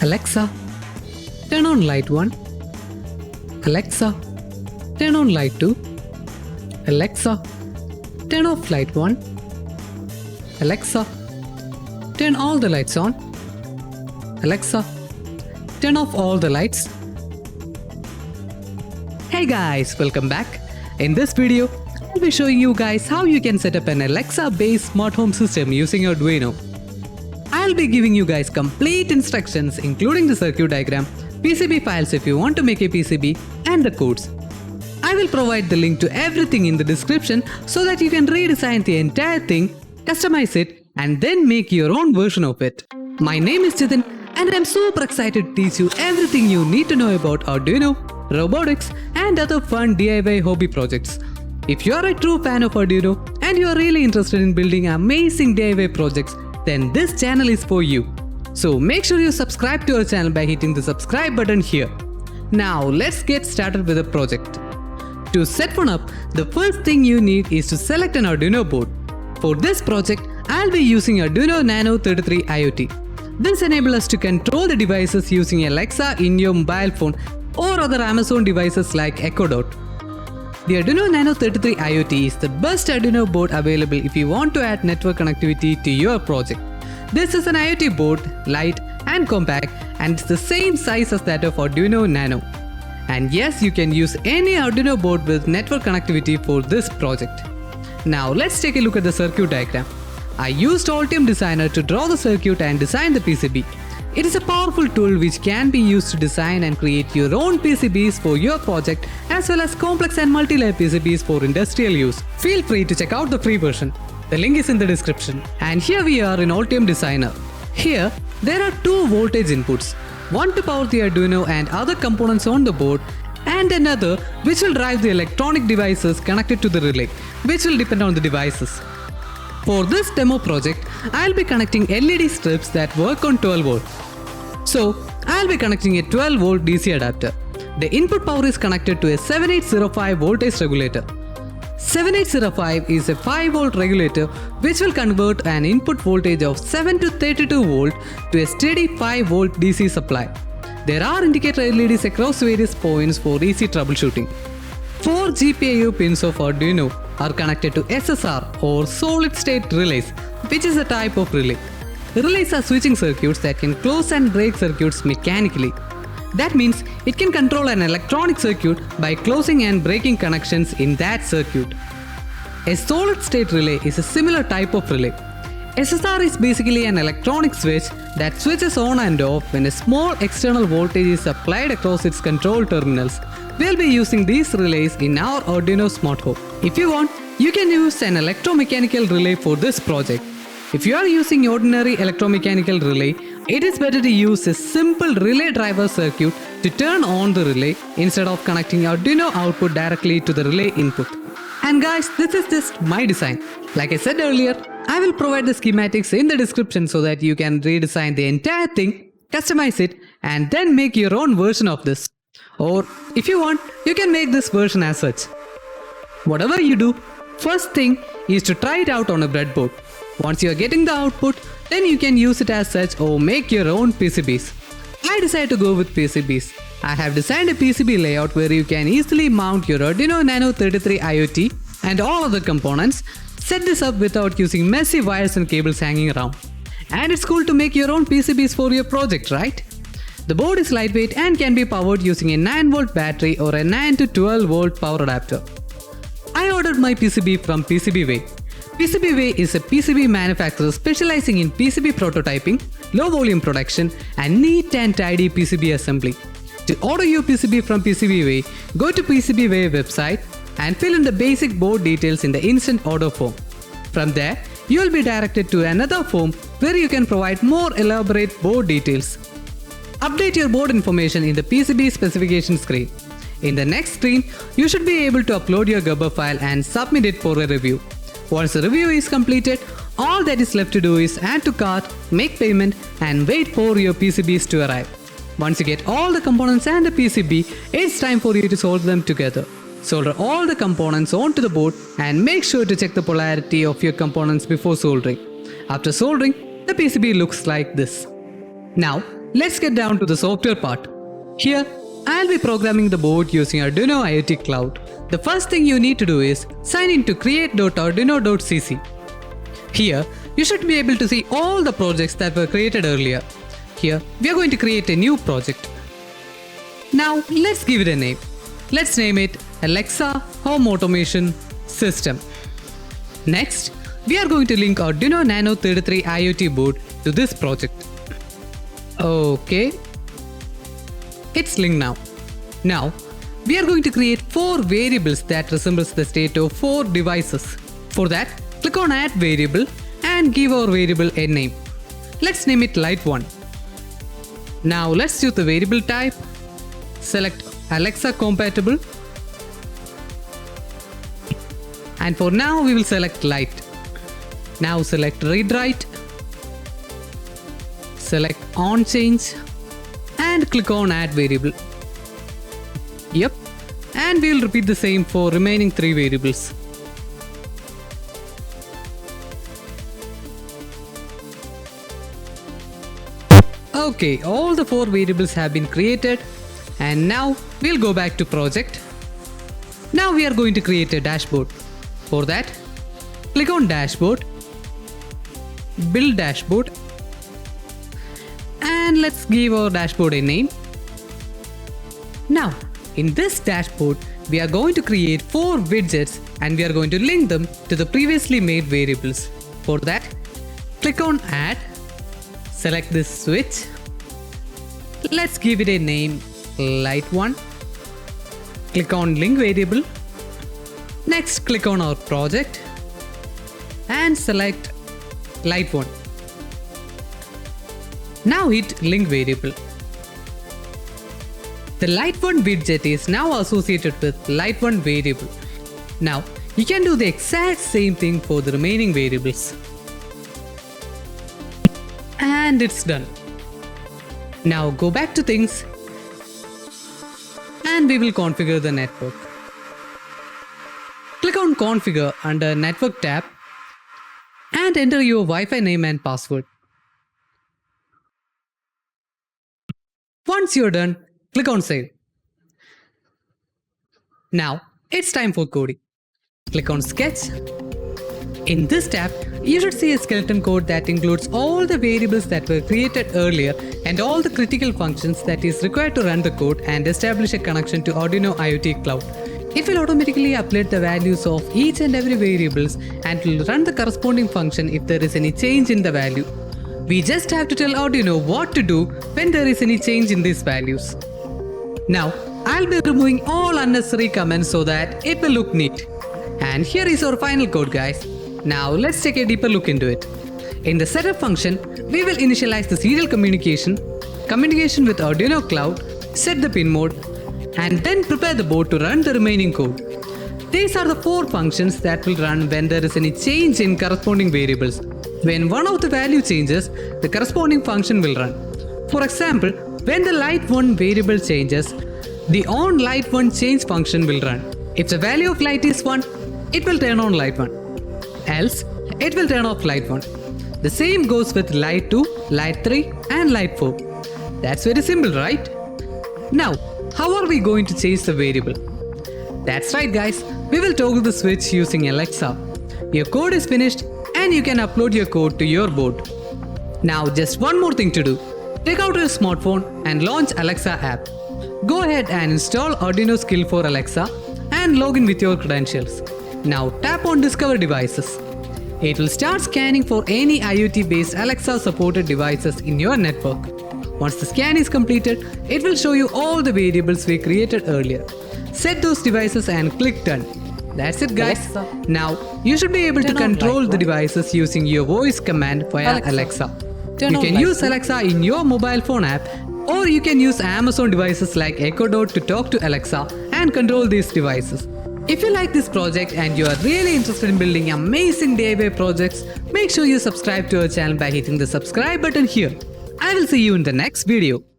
Alexa, turn on light 1. Alexa, turn on light 2. Alexa, turn off light 1. Alexa, turn all the lights on. Alexa, turn off all the lights. Hey guys, welcome back. In this video, I'll be showing you guys how you can set up an Alexa-based smart home system using Arduino. I'll be giving you guys complete instructions including the circuit diagram, PCB files if you want to make a PCB, and the codes. I will provide the link to everything in the description so that you can redesign the entire thing, customize it, and then make your own version of it. My name is Chetan and I'm super excited to teach you everything you need to know about Arduino, robotics, and other fun DIY hobby projects. If you are a true fan of Arduino and you are really interested in building amazing DIY projects, then this channel is for you. So make sure you subscribe to our channel by hitting the subscribe button here. Now let's get started with the project. To set one up, the first thing you need is to select an Arduino board. For this project, I'll be using Arduino Nano 33 IoT. This enables us to control the devices using Alexa in your mobile phone or other Amazon devices like Echo Dot. The Arduino Nano 33 IoT is the best Arduino board available if you want to add network connectivity to your project. This is an IoT board, light and compact, and it's the same size as that of Arduino Nano. And yes, you can use any Arduino board with network connectivity for this project. Now let's take a look at the circuit diagram. I used Altium Designer to draw the circuit and design the PCB. It is a powerful tool which can be used to design and create your own PCBs for your project as well as complex and multi-layer PCBs for industrial use. Feel free to check out the free version. The link is in the description. And here we are in Altium Designer. Here, there are two voltage inputs. One to power the Arduino and other components on the board, and another which will drive the electronic devices connected to the relay, which will depend on the devices. For this demo project, I'll be connecting LED strips that work on 12 volt. So, I'll be connecting a 12 volt DC adapter. The input power is connected to a 7805 voltage regulator. 7805 is a 5 volt regulator which will convert an input voltage of 7 to 32 volt to a steady 5 volt DC supply. There are indicator LEDs across various points for easy troubleshooting. 4 GPIO pins of Arduino are connected to SSR or solid state relays, which is a type of relay. Relays are switching circuits that can close and break circuits mechanically. That means it can control an electronic circuit by closing and breaking connections in that circuit. A solid state relay is a similar type of relay. SSR is basically an electronic switch that switches on and off when a small external voltage is applied across its control terminals. We'll be using these relays in our Arduino Smart Home. If you want, you can use an electromechanical relay for this project. If you are using ordinary electromechanical relay, it is better to use a simple relay driver circuit to turn on the relay instead of connecting Arduino output directly to the relay input. And guys, this is just my design. Like I said earlier, I will provide the schematics in the description so that you can redesign the entire thing, customize it, and then make your own version of this. Or if you want, you can make this version as such. Whatever you do, first thing is to try it out on a breadboard. Once you are getting the output, then you can use it as such or make your own PCBs. I decided to go with PCBs. I have designed a PCB layout where you can easily mount your Arduino Nano 33 IoT and all other components. Set this up without using messy wires and cables hanging around. And it's cool to make your own PCBs for your project, right? The board is lightweight and can be powered using a 9 volt battery or a 9 to 12 volt power adapter. I ordered my PCB from PCBWay. PCBWay is a PCB manufacturer specializing in PCB prototyping, low volume production, and neat and tidy PCB assembly. To order your PCB from PCBWay, go to PCBWay website and fill in the basic board details in the instant order form. From there, you will be directed to another form where you can provide more elaborate board details. Update your board information in the PCB specification screen. In the next screen, you should be able to upload your Gerber file and submit it for a review. Once the review is completed, all that is left to do is add to cart, make payment, and wait for your PCBs to arrive. Once you get all the components and the PCB, it's time for you to solder them together. Solder all the components onto the board and make sure to check the polarity of your components before soldering. After soldering, the PCB looks like this. Now, let's get down to the software part. Here, I'll be programming the board using Arduino IoT Cloud. The first thing you need to do is sign in to create.arduino.cc. Here, you should be able to see all the projects that were created earlier. Here, we are going to create a new project. Now, let's give it a name. Let's name it Alexa Home Automation System. Next, we are going to link Arduino Nano 33 IoT board to this project. Okay. It's linked now. Now, we are going to create 4 variables that resembles the state of 4 devices. For that, click on Add Variable and give our variable a name. Let's name it Light1. Now let's choose the variable type. Select Alexa compatible. And for now, we will select Light. Now select Read Write. Select On Change. And click on Add Variable. Yep. And we will repeat the same for remaining 3 variables. Okay, all the 4 variables have been created. And now we'll go back to project. Now we are going to create a dashboard. For that, click on Dashboard. Build Dashboard. And let's give our dashboard a name. Now, in this dashboard, we are going to create 4 widgets and we are going to link them to the previously made variables. For that, click on Add. Select this switch. Let's give it a name Light1. Click on Link Variable. Next, click on our project and select Light1. Now hit Link Variable. The Light1 widget is now associated with Light1 variable. Now, you can do the exact same thing for the remaining variables. And it's done. Now go back to things and we will configure the network. Click on Configure under Network tab and enter your Wi-Fi name and password. Once you're done, click on Save. Now it's time for coding. Click on Sketch. In this tab, you should see a skeleton code that includes all the variables that were created earlier and all the critical functions that is required to run the code and establish a connection to Arduino IoT Cloud. It will automatically update the values of each and every variables and will run the corresponding function if there is any change in the value. We just have to tell Arduino what to do when there is any change in these values. Now, I'll be removing all unnecessary comments so that it will look neat. And here is our final code, guys. Now let's take a deeper look into it. In the setup function, we will initialize the serial communication with Arduino Cloud, set the pin mode, and then prepare the board to run the remaining code. These are the 4 functions that will run when there is any change in corresponding variables. When one of the value changes, the corresponding function will run. For example, when the Light1 variable changes, the onLight1 change function will run. If the value of light is 1, it will turn on Light1. Else, it will turn off Light1. The same goes with Light2, Light3 and Light4. That's very simple, right? Now, how are we going to change the variable? That's right, guys. We will toggle the switch using Alexa. Your code is finished and you can upload your code to your board. Now, just one more thing to do. Take out your smartphone and launch Alexa app. Go ahead and install Arduino skill for Alexa and log in with your credentials. Now tap on Discover Devices. It will start scanning for any IoT-based Alexa supported devices in your network. Once the scan is completed, it will show you all the variables we created earlier. Set those devices and click Done. That's it, guys. Alexa, now you should be able to control the devices using your voice command via Alexa. You can use Alexa in your mobile phone app, or you can use Amazon devices like Echo Dot to talk to Alexa and control these devices. If you like this project and you are really interested in building amazing DIY projects, make sure you subscribe to our channel by hitting the subscribe button here. I will see you in the next video.